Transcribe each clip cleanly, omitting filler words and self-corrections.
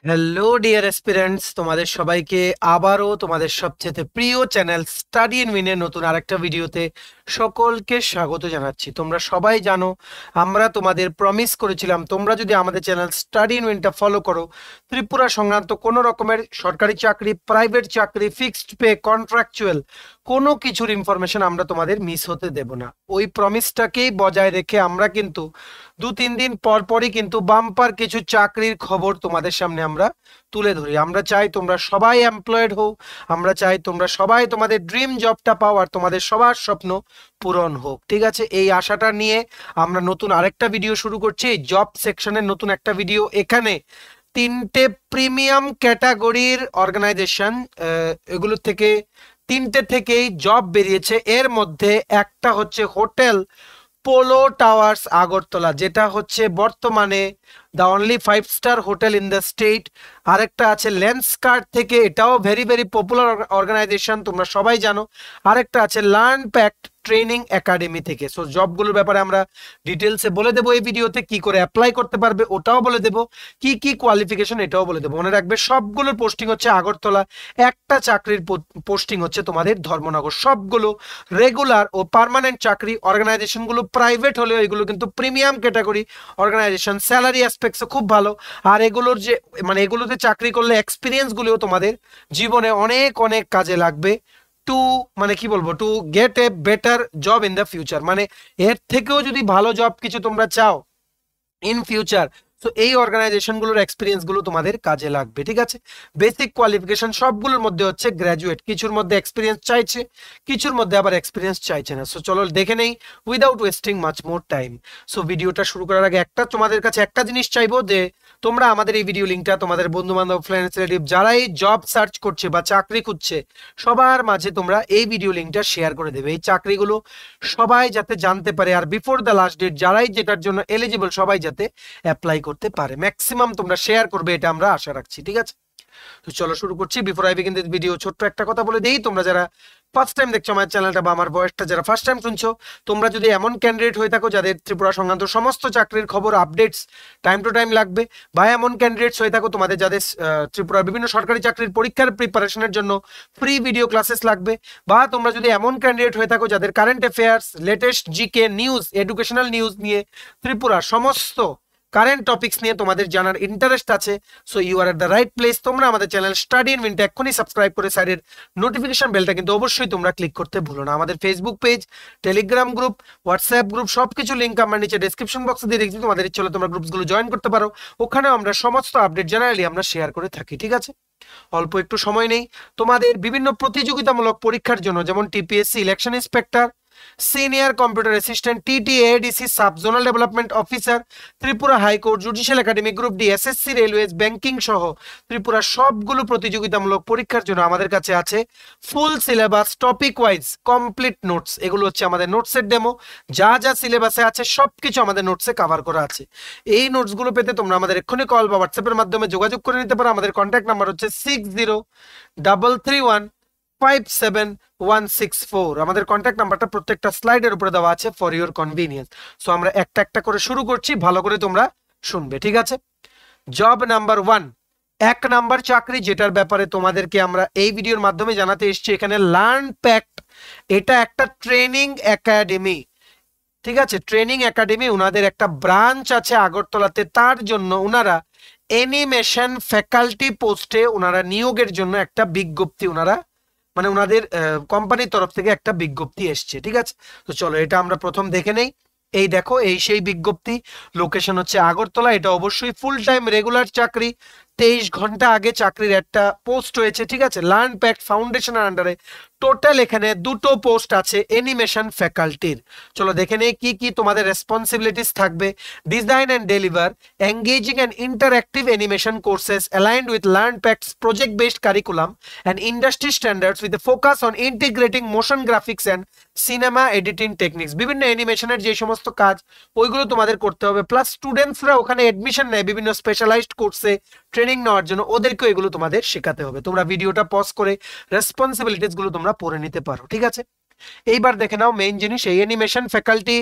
Hello dear aspirants, তোমাদের সবাইকে আবারও তোমাদের সবচেয়ে প্রিয় চ্যানেল স্টাডি ইন উইনের নতুন আরেকটা ভিডিওতে সকলকে স্বাগত জানাচ্ছি। তোমরা সবাই জানো আমরা তোমাদের প্রমিস করেছিলাম তোমরা যদি আমাদের চ্যানেল স্টাডি ইন উইনটা ফলো করো, ত্রিপুরা সংক্রান্ত কোনো রকমের সরকারি চাকরি, প্রাইভেট চাকরি, ফিক্সড পে, কন্ট্রাকচুয়াল কোনো কিছুর ইনফরমেশন আমরা তোমাদের মিস হতে দেব না। ওই প্রমিসটাকেই বজায় রেখে আমরা কিন্তু 2-3 দিন পর পরই কিন্তু বাম্পার কিছু চাকরির খবর তোমাদের সামনে আমরা তুলে ধরি। আমরা চাই তোমরা সবাই এমপ্লয়েড হও, আমরা চাই তোমরা সবাই তোমাদের ড্রিম জবটা পাও আর তোমাদের সবার স্বপ্ন পূরণ হোক। ঠিক আছে, এই আশাটা নিয়ে আমরা নতুন আরেকটা ভিডিও শুরু করছি, জব সেকশনের নতুন একটা ভিডিও। এখানে 3টে প্রিমিয়াম ক্যাটাগরির অর্গানাইজেশন, এগুলো থেকে 3টে থেকেই জব বেরিয়েছে। এর মধ্যে একটা হচ্ছে হোটেল পোলো টাওয়ার্স আগরতলা, যেটা হচ্ছে বর্তমানে the only 5 star hotel in the state. আরেকটা আছে লেন্সকার্ট থেকে, এটাও ভেরি ভেরি পপুলার অর্গানাইজেশন, তোমরা সবাই জানো। আরেকটা আছে লার্ন প্যাক্ট ট্রেনিং একাডেমি থেকে। সো জবগুলোর ব্যাপারে আমরা ডিটেলসে বলে দেবো এই ভিডিওতে, কি করে অ্যাপ্লাই করতে পারবে ওটাও বলে দেবো, কি কি কোয়ালিফিকেশন এটাও বলে দেবো। মনে রাখবে সবগুলোর পোস্টিং হচ্ছে আগরতলা, একটা চাকরির পোস্টিং হচ্ছে তোমাদের ধর্মনগর। সবগুলো রেগুলার ও পার্মানেন্ট চাকরি। অর্গানাইজেশনগুলো প্রাইভেট হলেও এগুলো কিন্তু প্রিমিয়াম ক্যাটাগরি অর্গানাইজেশন, স্যালারি অ্যাসপেক্টসও খুব ভালো। আর এগুলোর যে এগুলোতে চাকরি করলে এক্সপিরিয়েন্সগুলিও তোমাদের জীবনে অনেক অনেক কাজে লাগবে, টু কি বলবো, to get a better job in the future. এর থেকেও যদি ভালো জব কিছু তোমরা চাও ইন ফিউচার, তো এই অর্গানাইজেশনগুলোর এক্সপিরিয়েন্সগুলো তোমাদের কাজে লাগবে। ঠিক আছে, বেসিক কোয়ালিফিকেশন সবগুলোর মধ্যে হচ্ছে গ্র্যাজুয়েট, কিছুর মধ্যে এক্সপিরিয়েন্স চাইছে, কিছুর মধ্যে আবার এক্সপিরিয়েন্স চাইছে না। সো চলো দেখে নেই without wasting much more time. So ভিডিওটা শুরু করার আগে তোমাদের কাছে একটা জিনিস চাইবো, যে তোমরা আমাদের এই ভিডিও লিঙ্কটা তোমাদের বন্ধু বান্ধব, ফ্রেন্ডস, রিলেটিভ যারাই জব সার্চ করছে বা চাকরি খুঁজছে সবার মাঝে তোমরা এই ভিডিও লিঙ্কটা শেয়ার করে দেবে। এই চাকরিগুলো সবাই যাতে জানতে পারে, আর বিফোর দ্য লাস্ট ডেট যারাই যেটার জন্য এলিজিবল সবাই যাতে অ্যাপ্লাই করতে পারে। ম্যাক্সিমাম তোমরা শেয়ার করবে, এটা আমরা আশা রাখছি। ঠিক আছে, তো চলো শুরু করছি। Before I begin this video ছোট্ট একটা কথা বলে দেই, তোমরা যারা ফার্স্ট টাইম দেখছো আমার চ্যানেলটা বা আমার ভয়েসটা যারা ফার্স্ট টাইম শুনছো, তোমরা যদি এমন ক্যান্ডিডেট হয়ে থাকো যাদের ত্রিপুরা সংক্রান্ত সমস্ত চাকরির খবর আপডেটস টাইম টু টাইম লাগবে, বা এমন ক্যান্ডিডেটস হয়ে থাকো তোমাদের যাদের ত্রিপুরার বিভিন্ন সরকারি চাকরির পরীক্ষার প্রিপারেশনের জন্য ফ্রি ভিডিও ক্লাসেস লাগবে, বা তোমরা যদি এমন ক্যান্ডিডেট হয়ে থাকো যাদের current affairs, latest GK news, educational news নিয়ে ত্রিপুরার সমস্ত কারেন্ট টপিকস নিয়ে তোমাদের জানার ইন্টারেস্ট আছে, so you are at the right place. তোমরা আমাদের চ্যানেল স্টাডি ইন উইনটা এক্ষুনি সাবস্ক্রাইব করে সাইডের নোটিফিকেশন বেলটা কিন্তু অবশ্যই তোমরা ক্লিক করতে ভুলো না। আমাদের Facebook page, Telegram group, WhatsApp group সবকিছু লিঙ্ক আমরা নিচে ডেসক্রিপশন বক্সে দিয়ে রেখেছি, তোমাদের ইচ্ছে হলে তোমরা গ্রুপসগুলো জয়েন করতে পারো। ওখানেও আমরা সমস্ত আপডেট জেনারেলি আমরা শেয়ার করে থাকি। ঠিক আছে, অল্প একটু সময় নেই, তোমাদের বিভিন্ন প্রতিযোগিতামূলক পরীক্ষার জন্য, যেমন TPSC election inspector, senior computer assistant, TTADC sub zonal development officer, Tripura high court, judicial academy, group D, SSC, railways, banking সহ ত্রিপুরা সবগুলো প্রতিযোগিতামূলক পরীক্ষার জন্য আমাদের কাছে আছে full syllabus, topic wise complete notes. এগুলো হচ্ছে আমাদের নোটসের ডেমো, যা যা সিলেবাসে আছে সবকিছু আমাদের নোটসে কভার করা আছে। এই নোটসগুলো পেতে তোমরা আমাদের এক্ষুনি কল বা হোয়াটসঅ্যাপের মাধ্যমে যোগাযোগ করে নিতে পারো। আমাদের কন্ট্যাক্ট নাম্বার হচ্ছে 6033157164। আমাদের কন্ট্যাক্ট নাম্বারটা প্রত্যেকটা স্লাইডের উপরে দেওয়া আছে ফর ইউর কনভিনিয়েন্স। সো আমরা একটা একটা করে শুরু করছি, ভালো করে তোমরা শুনবে। ঠিক আছে, জব নাম্বার 1, 1 নাম্বার চাকরি যেটার ব্যাপারে তোমাদেরকে আমরা এই ভিডিওর মাধ্যমে জানাতে এসেছি, এখানে লার্ন প্যাক্ট, এটা একটা ট্রেনিং একাডেমি। ঠিক আছে, ট্রেনিং একাডেমি, ওনাদের একটা ব্রাঞ্চ আছে আগরতলাতে। তার জন্য ওনারা অ্যানিমেশন ফ্যাকাল্টি পোস্টে ওনারা নিয়োগের জন্য একটা বিজ্ঞপ্তি, ওনাদের কোম্পানির তরফ থেকে একটা বিজ্ঞপ্তি এসছে। ঠিক আছে, তো চলো এটা আমরা প্রথম দেখে নেই। এই দেখো, এই সেই বিজ্ঞপ্তি, লোকেশন হচ্ছে আগরতলা। এটা অবশ্যই ফুল টাইম রেগুলার চাকরি, 23 ঘন্টা আগে চাকরির একটা পোস্ট হয়েছে। ঠিক আছে, লার্ন প্যাক্ট ফাউন্ডেশনের আন্ডারে টোটাল এখানে 2টো পোস্ট আছে অ্যানিমেশন ফ্যাকাল্টির। চলো দেখে নেই কি কি তোমাদের রেসপন্সিবিলিটিস থাকবে। Design and deliver engaging and interactive animation courses aligned with learn pacts project based curriculum and industry standards with a focus on integrating motion graphics and cinema editing techniques. বিভিন্ন অ্যানিমেশনের যে সমস্ত কাজ ওইগুলো তোমাদের করতে হবে, প্লাস স্টুডেন্টসরা ওখানে এডমিশন নেয় বিভিন্ন স্পেশালাইজড কোর্সে ট্রেনিং নেওয়ার জন্য, ওদেরকেও এগুলো তোমাদের শেখাতে হবে। তোমরা ভিডিওটা পজ করে রেসপন্সিবিলিটিস গুলো তোমরা পড়ে নিতে পারো। ঠিক আছে, এইবার দেখে নাও মেইন জিনিস, এই অ্যানিমেশন ফ্যাকাল্টি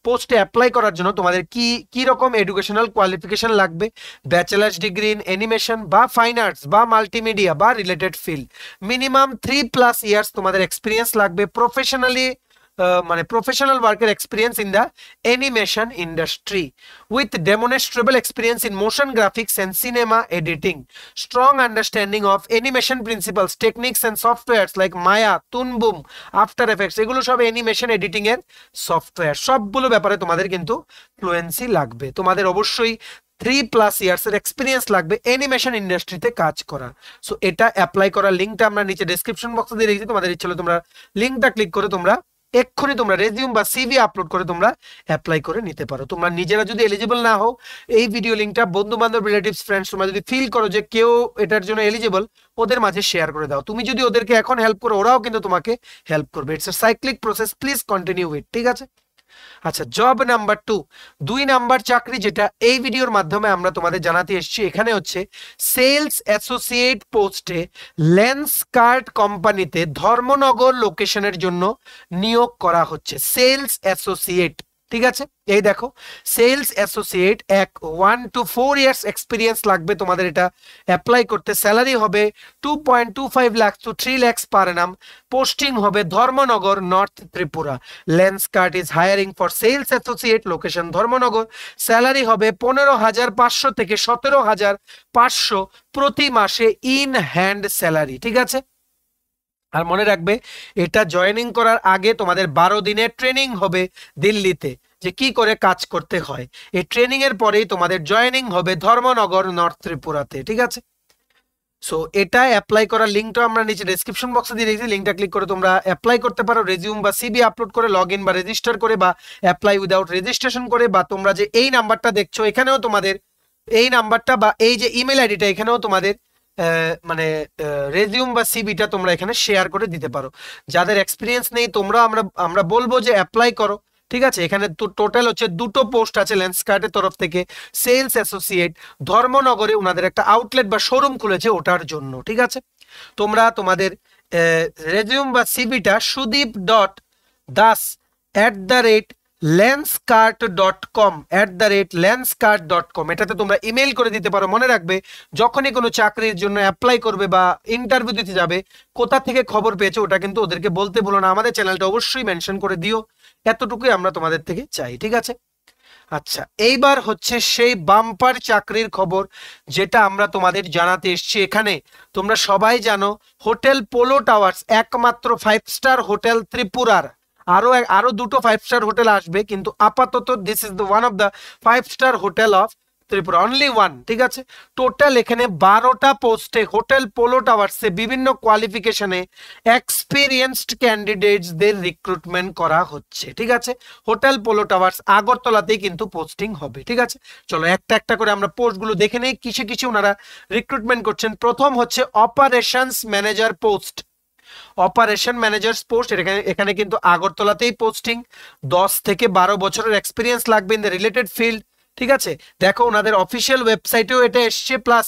পোস্টে অ্যাপ্লাই করার জন্য তোমাদের কি কি রকম এডুকেশনাল কোয়ালিফিকেশন লাগবে, ব্যাচেলার্স ডিগ্রি ইন অ্যানিমেশন বা ফাইন আর্টস বা মাল্টিমিডিয়া বা রিলেটেড ফিল্ড, মিনিমাম 3+ ইয়ার্স তোমাদের এক্সপিরিয়েন্স লাগবে প্রফেশনালি, মানে প্রফেশনাল ওয়ার্কের experience in the animation industry with demonstrable experience in motion graphics and cinema editing, strong understanding of animation principles, techniques and softwares like Maya, Toon Boom, after effects, এগুলো সব animation editing এর software, সবগুলো ব্যাপারে তোমাদের কিন্তু fluency লাগবে। তোমাদের অবশ্যই 3+ ইয়ার্সের এক্সপিরিয়েন্স লাগবে অ্যানিমেশন ইন্ডাস্ট্রিতে কাজ করার। সো এটা অ্যাপ্লাই করার লিঙ্কটা আমরা নিচে ডেসক্রিপশন বক্সে দিয়ে রেখেছি, তোমাদের ইচ্ছে হলে তোমরা লিঙ্কটা ক্লিক করে তোমরা এক্ষুনি তোমরা রেজিউম বা সিভি আপলোড করে তোমরা অ্যাপ্লাই করে নিতে পারো। তোমরা নিজেরা যদি এলিজিবল না হও, এই ভিডিও লিঙ্কটা বন্ধু বান্ধব, রিলেটিভস, ফ্রেন্ডস, তোমরা যদি ফিল করো যে কেউ এটার জন্য এলিজিবল, ওদের মাঝে শেয়ার করে দাও। তুমি যদি ওদেরকে এখন হেল্প করো, ওরাও কিন্তু তোমাকে হেল্প করবে। It's a cyclic process, please continue with, ঠিক আছে? আচ্ছা, জব নাম্বার 2, 2 নাম্বার চাকরি যেটা এই ভিডিওর মাধ্যমে আমরা তোমাদের জানাতে এসেছি, এখানে হচ্ছে সেলস অ্যাসোসিয়েট পোস্টে লেন্সকার্ট কোম্পানিতে ধর্মনগর লোকেশনের জন্য নিয়োগ করা হচ্ছে। সেলস অ্যাসোসিয়েট, ঠিক আছে? এই দেখো, sales associate 1 to 4 years experience লাগবে তোমাদের এটা অ্যাপ্লাই করতে। স্যালারি হবে 2.25 lakh to 3 lakh per annum। Posting হবে Dharmanagar, north Tripura. Lenskart is hiring for sales associate, location Dharmanagar. Salary হবে 15,500 থেকে 17,500 প্রতি মাসে ইন হ্যান্ড স্যালারি, ঠিক আছে? আর মনে রাখবে, এটা জয়েনিং করার আগে তোমাদের 12 দিনের ট্রেনিং হবে দিল্লিতে, যে কি করে কাজ করতে হয়। এই ট্রেনিং এর পরেই তোমাদের জয়েনিং হবে ধর্মনগর, নর্থ ত্রিপুরাতে, ঠিক আছে? সো এটা অ্যাপ্লাই করার লিঙ্কটা আমরা নিচে ডেসক্রিপশন বক্সে দিয়ে রেখেছি, লিঙ্কটা ক্লিক করে তোমরা অ্যাপ্লাই করতে পারো। রেজিউম বা সিভি আপলোড করে লগ ইন বা রেজিস্টার করে, বা অ্যাপ্লাই উইদাউট রেজিস্ট্রেশন করে, বা তোমরা যে এই নাম্বারটা দেখছো এখানেও তোমাদের এই নাম্বারটা বা এই যে ইমেল আইডিটা এখানেও তোমাদের মানে রেজিউম বা সিভিটা তোমরা এখানে শেয়ার করে দিতে পারো। যাদের এক্সপিরিয়েন্স নেই তোমরা আমরা বলবো যে অ্যাপ্লাই করো, ঠিক আছে? এখানে তো টোটাল হচ্ছে 2টো পোস্ট আছে লেন্সকার্টের তরফ থেকে, সেলস অ্যাসোসিয়েট ধর্মনগরে ওনাদের একটা আউটলেট বা শোরুম খুলেছে ওটার জন্য, ঠিক আছে? তোমরা তোমাদের রেজিউম বা সিভিটা sudeep.das@lenscart.com এটাতে তোমরা ইমেল করে দিতে পারো। মনে রাখবে, যখনই কোনো চাকরির জন্য অ্যাপ্লাই করবে বা ইন্টারভিউ দিতে যাবে, কোথা থেকে খবর পেয়েছো ওটা কিন্তু ওদেরকে বলতে ভুলো না। আমাদের চ্যানেলটা অবশ্যই মেনশন করে দিও, এতটুকুই আমরা তোমাদের থেকে চাই, ঠিক আছে? আচ্ছা, এইবার হচ্ছে সেই বাম্পার চাকরির খবর যেটা আমরা তোমাদের জানাতে এসেছি। এখানে তোমরা সবাই জানো, হোটেল পোলো টাওয়ার্স, একমাত্র 5 স্টার হোটেল ত্রিপুরার, আরো 2টো 5 স্টার হোটেল আসবে, কিন্তু আপাতত this is the one of the 5 star hotel of Tripura, only one, ঠিক আছে? টোটাল এখানে 12টা পোস্টে হোটেল পোলো টাওয়ার্সে বিভিন্ন কোয়ালিফিকেশনে এক্সপিরিয়েন্সড ক্যান্ডিডেটসদের রিক্রুটমেন্ট করা হচ্ছে, ঠিক আছে? হোটেল পোলো টাওয়ার্স আগরতলাতেই কিন্তু পোস্টিং হবে, ঠিক আছে? চলো একটা একটা করে আমরা পোস্টগুলো দেখে নেই, কিসে কিসে ওনারা রিক্রুটমেন্ট করছেন। প্রথম হচ্ছে operations manager post, operation managers post. এখানে কিন্তু আগরতলাতেই পোস্টিং, 10 থেকে 12 বছরের এক্সপিরিয়েন্স লাগবে ইন দ্য রিলেটেড ফিল্ড, ঠিক আছে? দেখো ওনাদের অফিসিয়াল ওয়েবসাইটেও এটা এসছে, প্লাস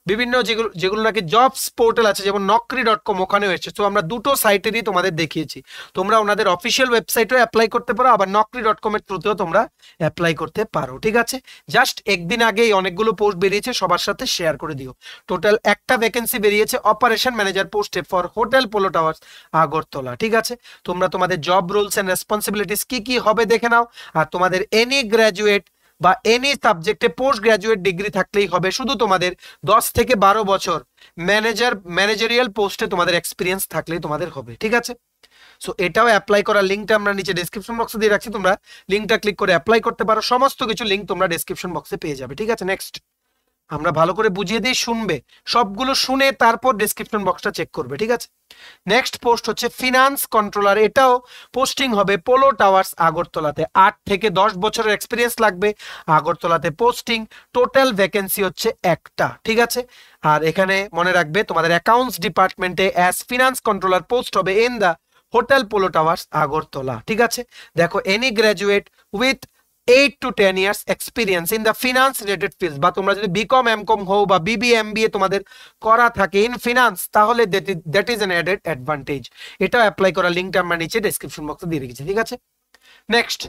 বিভিন্ন যেগুলো নাকি জবস পোর্টাল আছে যেমন naukri.com, ওখানেও এসছে। তো আমরা 2টো সাইটেরই তোমাদের দেখিয়েছি। তোমরা ওনাদের অফিসিয়াল ওয়েবসাইটেও অ্যাপ্লাই করতে পারো, আবার naukri.com এর থ্রুতেও তোমরা অ্যাপ্লাই করতে পারো, ঠিক আছে? জাস্ট একদিন আগেই অনেকগুলো পোস্ট বেরিয়েছে, সবার সাথে শেয়ার করে দিও। টোটাল একটা ভ্যাকেন্সি বেরিয়েছে অপারেশন ম্যানেজার পোস্টে for hotel polo towers Agartala, ঠিক আছে? তোমরা তোমাদের জব রোলস এন্ড রেসপন্সিবিলিটিস কি কি হবে দেখে নাও। আর তোমাদের এনি গ্র্যাজুয়েট বা এনি সাবজেক্টে পোস্ট গ্র্যাজুয়েট ডিগ্রি থাকলেই হবে। শুধু তোমাদের 10 থেকে 12 বছর ম্যানেজারিয়াল পোস্টে তোমাদের এক্সপিরিয়েন্স থাকলেই তোমাদের হবে, ঠিক আছে? সো এটাও অ্যাপ্লাই করার লিঙ্কটা আমরা নিচে ডেসক্রিপশন বক্সে দিয়ে রাখছি, তোমরা লিঙ্কটা ক্লিক করে অ্যাপ্লাই করতে পারো। সমস্ত কিছু লিঙ্ক তোমরা ডেসক্রিপশন বক্সে পেয়ে যাবে, ঠিক আছে? নেক্সট আমরা ভালো করে বুঝিয়ে দিই, শুনবে, সবগুলো শুনে তারপর ডেসক্রিপশন বক্সটা চেক করবে, ঠিক আছে? নেক্সট পোস্ট হচ্ছে ফিনান্স কন্ট্রোলার, এটাও পোস্টিং হবে পোলো টাওয়ার্স আগরতলাতে। 8 থেকে 10 বছরের এক্সপিরিয়েন্স লাগবে, আগরতলাতে পোস্টিং। টোটাল ভ্যাকেন্সি হচ্ছে একটা, ঠিক আছে? আর এখানে মনে রাখবে, তোমাদের অ্যাকাউন্টস ডিপার্টমেন্টে অ্যাজ ফিনান্স কন্ট্রোলার পোস্ট হবে in the hotel polo towers Agartala, ঠিক আছে? দেখো, any graduate with 8 to 10 years experience in the finance related field, বা তোমরা যদি বিকম এমকম হও বা বিবিএ এমবিএ তোমাদের করা থাকে ইন ফিনান্স, তাহলে that is an added advantage. এটা অ্যাপ্লাই করার লিঙ্কটা আমরা নিচে ডেসক্রিপশন বক্সে দিয়ে রেখেছি, ঠিক আছে? নেক্সট,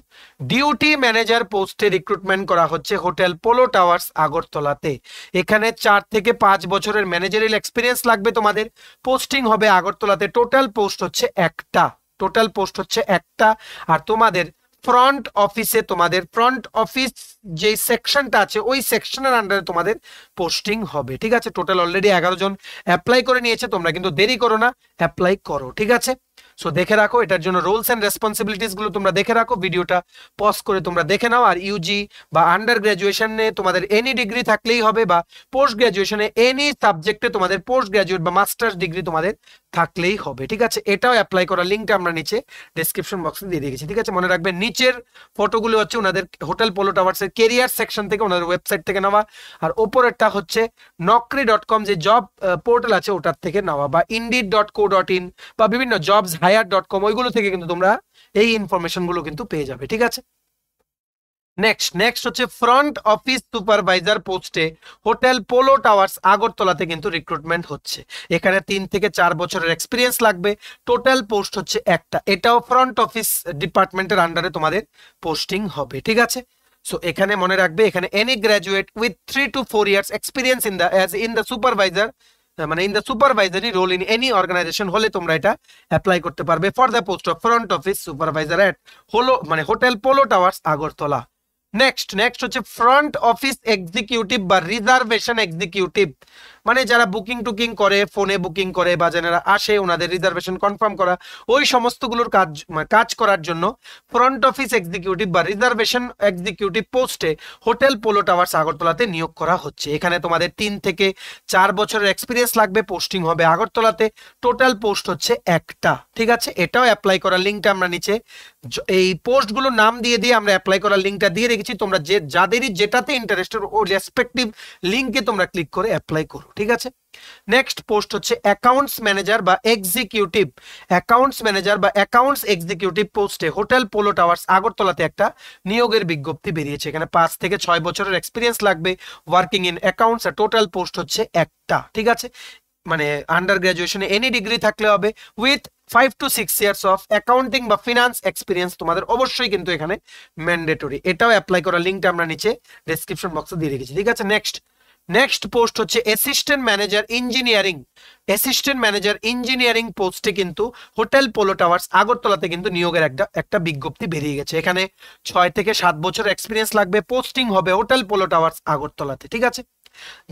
ডিউটি ম্যানেজার পোস্টে রিক্রুটমেন্ট করা হচ্ছে হোটেল পোলো টাওয়ার্স আগরতলাতে। এখানে 4 থেকে 5 বছরের ম্যানেজারিয়াল এক্সপিরিয়েন্স লাগবে তোমাদের। পোস্টিং হবে আগরতলাতে। টোটাল পোস্ট হচ্ছে একটা। আর তোমাদের ফ্রন্ট অফিসে, তোমাদের ফ্রন্ট অফিস যে সেকশনটা আছে ওই সেকশনের আন্ডারে তোমাদের পোস্টিং হবে। ঠিক আছে, টোটাল অলরেডি 11 জন অ্যাপ্লাই করে নিয়েছে। তোমরা কিন্তু দেরি করো না, অ্যাপ্লাই করো। ঠিক আছে, সো দেখে রাখো, এটার জন্য রোলস এন্ড রেসপন্সিবিলিটিস গুলো তোমরা দেখে রাখো, ভিডিওটা পজ করে তোমরা দেখে নাও। আর ইউজি বা আন্ডার গ্রাজুয়েশনে তোমাদের এনি ডিগ্রি থাকলেই হবে, বা পোস্ট গ্রাজুয়েশনে এনি সাবজেক্টে তোমাদের পোস্ট গ্রাজুয়েট বা মাস্টার্স ডিগ্রি তোমাদের থাকলেই হবে। ঠিক আছে, এটাও অ্যাপ্লাই করার লিঙ্কটা আমরা নিচে ডেসক্রিপশন বক্সে দিয়ে রেখেছি। ঠিক আছে, মনে রাখবেন নিচের ফটোগুলো হচ্ছে ওনাদের হোটেল পোলো টাওয়ার্সের কেরিয়ার সেকশন থেকে, ওনাদের ওয়েবসাইট থেকে নেওয়া। আর ওপরেরটা হচ্ছে naukri.com যে জব পোর্টাল আছে ওটার থেকে নেওয়া, বা indeed.co.in বা বিভিন্ন জবস hire.com ওইগুলো থেকে কিন্তু তোমরা এই ইনফরমেশন গুলো কিন্তু পেয়ে যাবে। ঠিক আছে, নেক্সট হচ্ছে ফ্রন্ট অফিস সুপারভাইজার পোস্টে হোটেল পোলো টাওয়ার্স আগরতলাতে কিন্তু রিক্রুটমেন্ট হচ্ছে। এখানে 3 থেকে 4 বছরের এক্সপিরিয়েন্স লাগবে। টোটাল পোস্ট হচ্ছে একটা। এটাও ফ্রন্ট অফিস ডিপার্টমেন্টের আন্ডারে তোমাদের পোস্টিং হবে। ঠিক আছে, সো এখানে মনে রাখবে, এখানে any graduate with 3 to 4 years experience in the supervisor, মানে in the supervisory role in any organization হলে তোমরা এটা অ্যাপ্লাই করতে পারবে for the post of front office supervisor at hotel polo towers Agartala. Next হচ্ছে ফ্রন্ট অফিস এক্সিকিউটিভ বা reservation executive, মানে যারা বুকিং টুকিং করে, ফোনে বুকিং করে, বা যারা আসে ওনাদের রিজার্ভেশন কনফার্ম করা, ওই সমস্তগুলোর কাজ করার জন্য ফ্রন্ট অফিস এক্সিকিউটিভ বা রিজার্ভেশন এক্সিকিউটিভ পোস্টে হোটেল পোলো টাওয়ার্স আগরতলাতে নিয়োগ করা হচ্ছে। এখানে তোমাদের 3 থেকে 4 বছরের এক্সপিরিয়েন্স লাগবে। পোস্টিং হবে আগরতলাতে। টোটাল পোস্ট হচ্ছে একটা। ঠিক আছে, এটাও অ্যাপ্লাই করার লিঙ্কটা আমরা নিচে এই পোস্টগুলোর নাম দিয়ে আমরা অ্যাপ্লাই করার লিঙ্কটা দিয়ে রেখেছি। তোমরা যাদেরই যেটাতে ইন্টারেস্টেড ও রেসপেক্টিভ লিঙ্কে তোমরা ক্লিক করে অ্যাপ্লাই করো। ঠিক আছে, নেক্সট পোস্ট হচ্ছে অ্যাকাউন্টস ম্যানেজার বা অ্যাকাউন্টস এক্সিকিউটিভ পোস্টে হোটেল পোলো টাওয়ার্স আগরতলাতে একটা নিয়োগের বিজ্ঞপ্তি বেরিয়েছে। এখানে 5 থেকে 6 বছরের এক্সপিরিয়েন্স লাগবে ওয়ার্কিং ইন অ্যাকাউন্টস। আর টোটাল পোস্ট হচ্ছে একটা। ঠিক আছে, মানে আন্ডার গ্রাজুয়েশনে এনি ডিগ্রি থাকলে হবে, with 5 to 6 years of accounting বা ফিনান্স এক্সপিরিয়েন্স তোমাদের অবশ্যই কিন্তু এখানে ম্যান্ডেটরি। এটাও অ্যাপ্লাই করার লিঙ্কটা আমরা নিচে ডেসক্রিপশন বক্সে দিয়ে রেখেছি। ঠিক আছে, নেক্সট পোস্ট হচ্ছে অ্যাসিস্ট্যান্ট ম্যানেজার ইঞ্জিনিয়ারিং পোস্টে কিন্তু হোটেল পোলো টাওয়ার্স আগরতলাতে কিন্তু নিয়োগের একটা বিজ্ঞপ্তি বেরিয়ে গেছে। এখানে 6 থেকে 7 বছর এক্সপিরিয়েন্স লাগবে। পোস্টিং হবে হোটেল পোলো টাওয়ার্স আগরতলাতে। ঠিক আছে,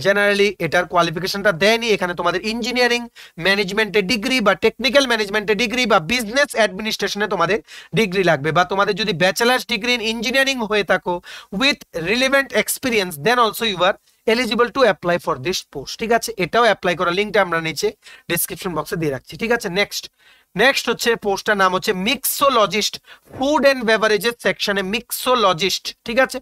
জেনারেলি এটার কোয়ালিফিকেশনটা দেয়নি। এখানে তোমাদের ইঞ্জিনিয়ারিং ম্যানেজমেন্টের ডিগ্রি বা টেকনিক্যাল ম্যানেজমেন্টের ডিগ্রি বা বিজনেস অ্যাডমিনিস্ট্রেশনে তোমাদের ডিগ্রি লাগবে, বা তোমাদের যদি ব্যাচেলার্স ডিগ্রি ইন ইঞ্জিনিয়ারিং হয়ে থাকো with relevant experience, then also you are eligible to apply for this post. ঠিক আছে, এটাও অ্যাপ্লাই করার লিঙ্কটা আমরা নিচে ডেসক্রিপশন বক্সে দিয়ে রাখছি। ঠিক আছে, নেক্সট হচ্ছে পোস্টটার নাম হচ্ছে মিক্সোলজিস্ট, ফুড এন্ড বেভারেজেস সেকশনে মিক্সোলজিস্ট। ঠিক আছে,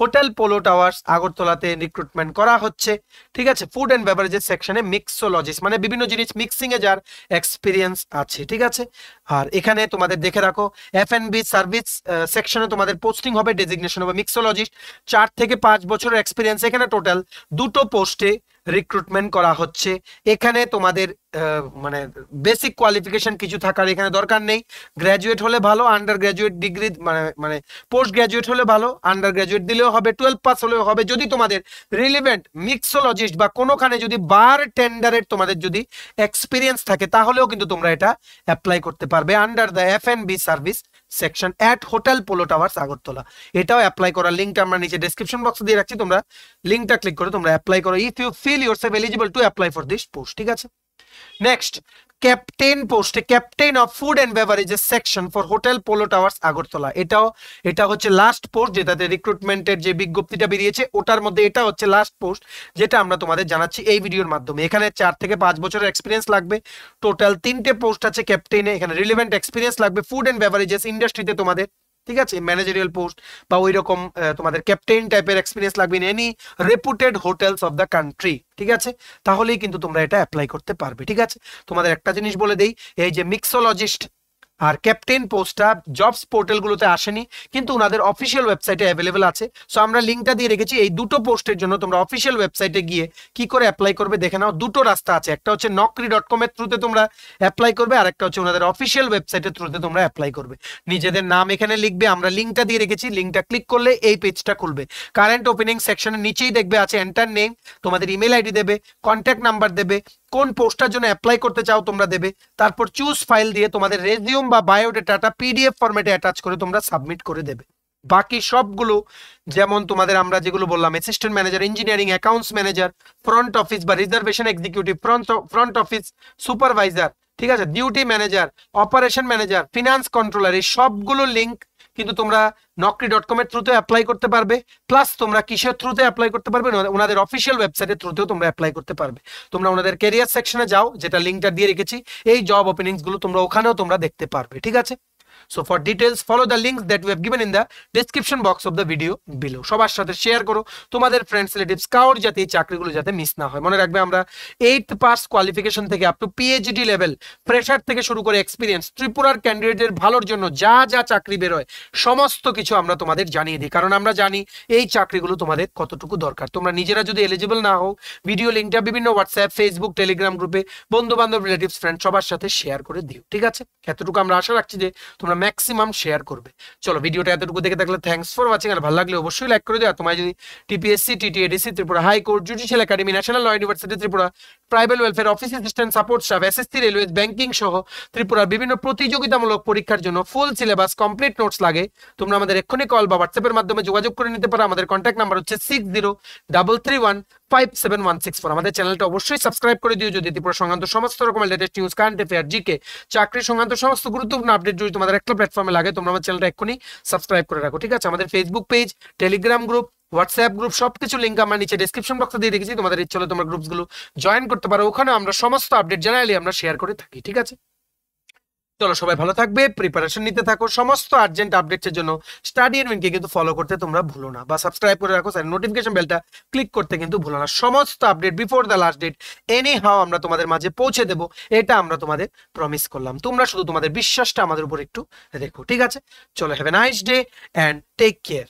হোটেল পোলো টাওয়ার্স আগরতলাতে রিক্রুটমেন্ট করা হচ্ছে। ঠিক আছে, ফুড এন্ড বেভারেজেস সেকশনে মিক্সোলজিস্ট, মানে বিভিন্ন জিনিস মিক্সিং এ যার এক্সপিরিয়েন্স আছে। ঠিক আছে, আর এখানে তোমাদের দেখে রাখো F&B সার্ভিস সেকশনে তোমাদের পোস্টিং হবে, ডেজিগনেশন হবে মিক্সোলজিস্ট। 4 থেকে 5 বছরের এক্সপিরিয়েন্স। এখানে টোটাল 2টো পোস্টে রিক্রুটমেন্ট করা হচ্ছে। এখানে তোমাদের মানে বেসিক কোয়ালিফিকেশন কিছু থাকার এখানে দরকার নেই। গ্র্যাজুয়েট হলে ভালো, আন্ডার গ্র্যাজুয়েট ডিগ্রি মানে পোস্ট গ্র্যাজুয়েট হলে ভালো, আন্ডার গ্র্যাজুয়েট দিলেও হবে, 12 পাস হলেও হবে। যদি তোমাদের রিলেভেন্ট মিক্সোলজিস্ট বা কোনোখানে যদি বার টেন্ডারের তোমাদের যদি এক্সপিরিয়েন্স থাকে তাহলেও কিন্তু তোমরা এটা অ্যাপ্লাই করতে পারবে under the F&B service section at hotel polo towers Agartala. এটাও অ্যাপ্লাই করার লিঙ্কটা আমরা নিচে ডেসক্রিপশন বক্সে দিয়ে রাখছি। তোমরা লিঙ্কটা ক্লিক করে তোমরা অ্যাপ্লাই করো if you feel yourself eligible to apply for this post. ঠিক আছে, নেক্সট ক্যাপ্টেন পোস্টে captain of food and beverages section for hotel polo towers Agartala. এটা হচ্ছে লাস্ট পোস্ট, যেটাতে রিক্রুটমেন্টের যে বিজ্ঞপ্তিটা বেরিয়েছে ওটার মধ্যে এটা হচ্ছে লাস্ট পোস্ট, যেটা আমরা তোমাদের জানাচ্ছি এই ভিডিওর মাধ্যমে। এখানে 4 থেকে 5 বছরের এক্সপিরিয়েন্স লাগবে। টোটাল 3টে পোস্ট আছে ক্যাপ্টেনে। এখানে রিলেভেন্ট এক্সপিরিয়েন্স লাগবে ফুড এন্ড বেভারেজেস ইন্ডাস্ট্রিতে তোমাদের। ঠিক আছে, ম্যানেজারিয়াল পোস্ট বা ওই রকম তোমাদের ক্যাপ্টেন টাইপের এক্সপিরিয়েন্স লাগবে in any রেপুটেড hotels of the country. ঠিক আছে, তাহলেই কিন্তু তোমরা এটা অ্যাপ্লাই করতে পারবে। ঠিক আছে, তোমাদের একটা জিনিস বলে দেই, এই যে মিক্সোলজিস্ট আর ক্যাপ্টেন পোস্টটা জবস পোর্টালগুলোতে আসেনি, কিন্তু ওনাদের অফিসিয়াল ওয়েবসাইটে অ্যাভেলেবেল আছে। সো আমরা লিঙ্কটা দিয়ে রেখেছি। এই দুটো পোস্টের জন্য তোমরা অফিসিয়াল ওয়েবসাইটে গিয়ে কি করে অ্যাপ্লাই করবে দেখে নাও। দুটো রাস্তা আছে, একটা হচ্ছে naukri.com এর থ্রুতে তোমরা অ্যাপ্লাই করবে, আর একটা হচ্ছে ওনাদের অফিসিয়াল ওয়েবসাইটের থ্রুতে তোমরা অ্যাপ্লাই করবে। নিজেদের নাম এখানে লিখবে, আমরা লিঙ্কটা দিয়ে রেখেছি, লিঙ্কটা ক্লিক করলে এই পেজটা খুলবে। কারেন্ট ওপেনিং সেকশনের নিচেই দেখবে আছে এন্টার নেম, তোমাদের ইমেল আইডি দেবে, কন্ট্যাক্ট নাম্বার দেবে, কোন পোস্টটার জন্য অ্যাপ্লাই করতে চাও তোমরা দেবে, তারপর চুজ ফাইল দিয়ে তোমাদের রেজিউম বা বায়োডেটাটা পিডিএফ ফরম্যাটে অ্যাটাচ করে তোমরা সাবমিট করে দেবে। বাকি সবগুলো যেমন তোমাদের আমরা যেগুলো বললাম, assistant manager, engineering, accounts manager, front office বা reservation executive, front office supervisor, ঠিক আছে, duty manager, operation manager, finance controller, এই সবগুলো লিঙ্ক কিন্তু তোমরা naukri.com এর থ্রুতে অ্যাপ্লাই করতে পারবে। প্লাস তোমরা কিসের থ্রুতে অ্যাপ্লাই করতে পারবে, ওনাদের অফিসিয়াল ওয়েবসাইটের থ্রুতেও তোমরা অ্যাপ্লাই করতে পারবে। তোমরা ওনাদের ক্যারিয়ার সেকশনে যাও, যেটা লিঙ্কটা দিয়ে রেখেছি, এই জব ওপেনিংস গুলো তোমরা ওখানেও তোমরা দেখতে পারবে, ঠিক আছে। So for details follow the links that we have given in the description box of the video below. সবার সাথে শেয়ার করো, তোমাদের ফ্রেন্ডস রিলেটিভস কাউর যাতে এই চাকরিগুলো যাতে মিস না হয়। মনে রাখবে আমরা 8th পাস কোয়ালিফিকেশন থেকে up to PhD level, fresher থেকে শুরু করে এক্সপিরিয়েন্স, ত্রিপুরার ক্যান্ডিডেটের ভালোর জন্য যা যা চাকরি বের হয় সমস্ত কিছু আমরা তোমাদের জানিয়ে দিই, কারণ আমরা জানি এই চাকরিগুলো তোমাদের কতটুকু দরকার। তোমরা নিজেরা যদি এলিজিবল না হও, ভিডিও লিঙ্কটা বিভিন্ন হোয়াটসঅ্যাপ, ফেসবুক, টেলিগ্রাম গ্রুপে বন্ধু বান্ধব, রিলেটিভস, ফ্রেন্ড সবার সাথে শেয়ার করে দিও, ঠিক আছে। এতটুকু আমরা আশা রাখছি যে তোমরা ম্যাক্সিমাম শেয়ার করবে। চলো, ভিডিওটা এতটুকু দেখে থাকলে থ্যাঙ্কস ফর ওয়াচিং, আর ভালো লাগলে অবশ্যই লাইক করে দিও। তোমার যদি TPSC, TTADC, Tripura high court, judicial academy, national ল university Tripura, tribal welfare office assistant, support staff, SSC, railway, banking সহ ত্রিপুরার বিভিন্ন প্রতিযোগিতামূলক পরীক্ষার জন্য ফুল সিলেবাস কমপ্লিট নোটস লাগে, তোমরা আমাদের এক্ষুনি কল বা হোয়াটসঅ্যাপের মাধ্যমে যোগাযোগ করে নিতে পারো। আমাদের কন্ট্যাক্ট নাম্বার হচ্ছে 6033157164। আমাদের চ্যানেলটা অবশ্যই সাবস্ক্রাইব করে দিও যদি ত্রিপুরা সংক্রান্ত সমস্ত রকমের latest news, current affair, GK, চাকরি সংক্রান্ত সমস্ত গুরুত্বপূর্ণ আপডেট যদি তোমাদের একটা প্ল্যাটফর্মে লাগে, তোমরা আমার চ্যানেলটা এক্ষুনি সাবস্ক্রাইব করে রাখো, ঠিক আছে। আমাদের Facebook page, Telegram group, WhatsApp group সবকিছু লিঙ্ক আমরা নিচে ডেসক্রিপশন বক্সে দিয়ে রেখেছি। তোমাদের ইচ্ছে হলে তোমরা গ্রুপসগুলো জয়েন করতে পারো, ওখানে আমরা সমস্ত আপডেট জেনারেলি আমরা শেয়ার করে থাকি, ঠিক আছে। চলো, সবাই ভালো থাকবে, প্রিপারেশন নিতে থাকো। সমস্ত আর্জেন্ট আপডেটসের জন্য স্টাডি এন্ড উইনকে কিন্তু ফলো করতে তোমরা ভুলো না, বা সাবস্ক্রাইব করে রাখো, স্যার নোটিফিকেশন বেলটা ক্লিক করতে কিন্তু ভুলো না। সমস্ত update before the last date anyhow আমরা তোমাদের মাঝে পৌঁছে দেবো, এটা আমরা তোমাদের প্রমিস করলাম। তোমরা শুধু তোমাদের বিশ্বাসটা আমাদের উপর একটু রেখো, ঠিক আছে। চলো, have a nice day and take care.